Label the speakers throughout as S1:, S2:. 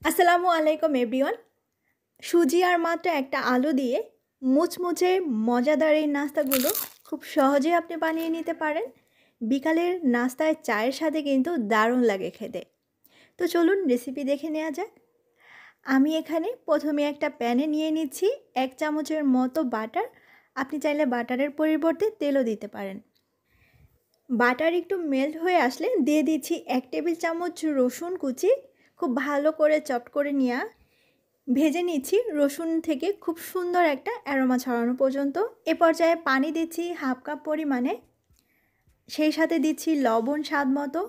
S1: আসসালামু আলাইকুম এভরিওয়ান। সুজি আর মাত্র একটা আলু দিয়ে মুচমুচে মজাদার এই নাস্তাগুলো খুব সহজেই আপনি বানিয়ে নিতে পারেন। বিকালের নাস্তায় চায়ের সাথে কিন্তু দারুণ লাগে খেতে। তো চলুন রেসিপি দেখে নেওয়া যাক। আমি এখানে প্রথমে একটা প্যানে নিয়ে নিচ্ছি 1 চামচের মতো বাটার। আপনি চাইলে বাটারের পরিবর্তে তেলও দিতে পারেন। বাটার একটু মেল্ট হয়ে আসলে দিয়ে দিচ্ছি 1 টেবিল চামচ রসুন কুচি। খুব ভালো করে চপ করে নিয়ে ভেজে নিচ্ছি রসুন থেকে খুব সুন্দর একটা অ্যারোমা ছড়ানো পর্যন্ত। এ পর্যায়ে পানি দিচ্ছি হাফ কাপ পরিমাণে, সেই সাথে দিচ্ছি লবণ স্বাদ মতো,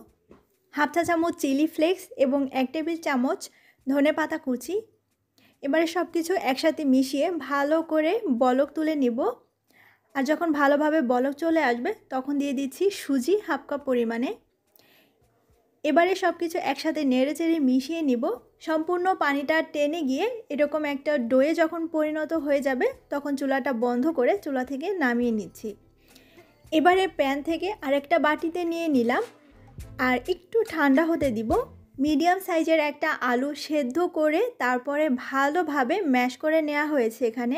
S1: হাফ চা চামচ চিলি ফ্লেক্স এবং 1 টেবিল চামচ ধনেপাতা কুচি। এবারে সব কিছু একসাথে মিশিয়ে ভালো করে বলক তুলে নিব। আর যখন ভালোভাবে বলক চলে আসবে তখন দিয়ে দিচ্ছি সুজি হাফ কাপ পরিমাণে। এবারে সব কিছু একসাথে নেড়েচেড়ে মিশিয়ে নিব। সম্পূর্ণ পানিটা টেনে গিয়ে এরকম একটা ডোয়ে যখন পরিণত হয়ে যাবে তখন চুলাটা বন্ধ করে চুলা থেকে নামিয়ে নিচ্ছি। এবারে প্যান থেকে আরেকটা বাটিতে নিয়ে নিলাম আর একটু ঠান্ডা হতে দিব। মিডিয়াম সাইজের একটা আলু সেদ্ধ করে তারপরে ভালোভাবে ম্যাশ করে নেওয়া হয়েছে এখানে।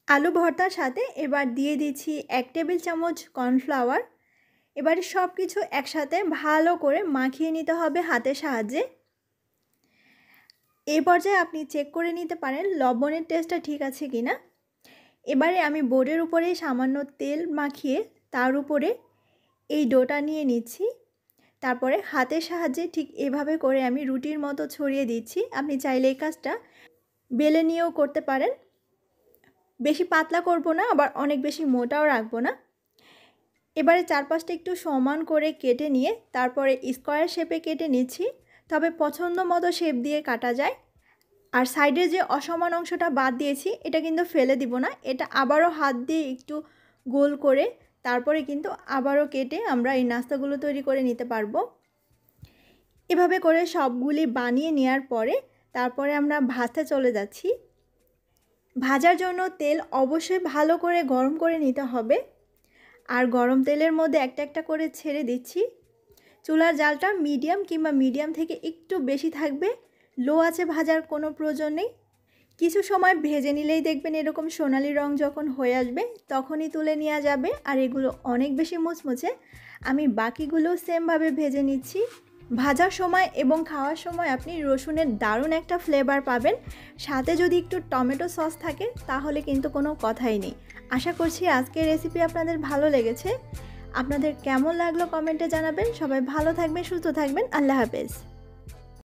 S1: আলু ভর্তার সাথে এবার দিয়ে দিচ্ছি 1 টেবিল চামচ কর্নফ্লাওয়ার। এবারে সব কিছু একসাথে ভালো করে মাখিয়ে নিতে হবে হাতের সাহায্যে। এই পর্যায়ে আপনি চেক করে নিতে পারেন লবণের টেস্টটা ঠিক আছে কিনা। এবারে আমি বোর্ডের উপরে সামান্য তেল মাখিয়ে তার উপরে এই ডোটা নিয়ে নিচ্ছি। তারপরে হাতের সাহায্যে ঠিক এভাবে করে আমি রুটির মতো ছড়িয়ে দিচ্ছি। আপনি চাইলে এই কাজটা বেলে নিয়েও করতে পারেন। বেশি পাতলা করব না, আবার অনেক বেশি মোটাও রাখবো না। এবারে চারপাশটা একটু সমান করে কেটে নিয়ে তারপরে স্কোয়ার শেপে কেটে নিচ্ছি। তবে পছন্দ মতো শেপ দিয়ে কাটা যায়। আর সাইডে যে অসমান অংশটা বাদ দিয়েছি এটা কিন্তু ফেলে দিব না, এটা আবারও হাত দিয়ে একটু গোল করে তারপরে কিন্তু আবারও কেটে আমরা এই নাস্তাগুলো তৈরি করে নিতে পারবো। এভাবে করে সবগুলি বানিয়ে নেওয়ার পরে তারপরে আমরা ভাজতে চলে যাচ্ছি। ভাজার জন্য তেল অবশ্যই ভালো করে গরম করে নিতে হবে। আর গরম তেলের মধ্যে একটা একটা করে ছেড়ে দিচ্ছি। চুলার জালটা মিডিয়াম কিংবা মিডিয়াম থেকে একটু বেশি থাকবে, লো আঁচে ভাজার কোনো প্রয়োজন নেই। কিছু সময় ভেজে নিলেই দেখবেন এরকম সোনালি রং যখন হয়ে আসবে তখনই তুলে নেওয়া যাবে। আর এগুলো অনেক বেশি মুচমুচে। আমি বাকিগুলো সেমভাবে ভেজে নিচ্ছি। ভাজার সময় এবং খাওয়ার সময় আপনি রসুনের দারুণ একটা ফ্লেভার পাবেন। সাথে যদি একটু টমেটো সস থাকে তাহলে কিন্তু কোনো কথাই নেই। আশা করছি আজকের রেসিপি আপনাদের ভালো লেগেছে। আপনাদের কেমন লাগলো কমেন্টে জানাবেন। সবাই ভালো থাকবেন, সুস্থ থাকবেন। আল্লাহ হাফেজ।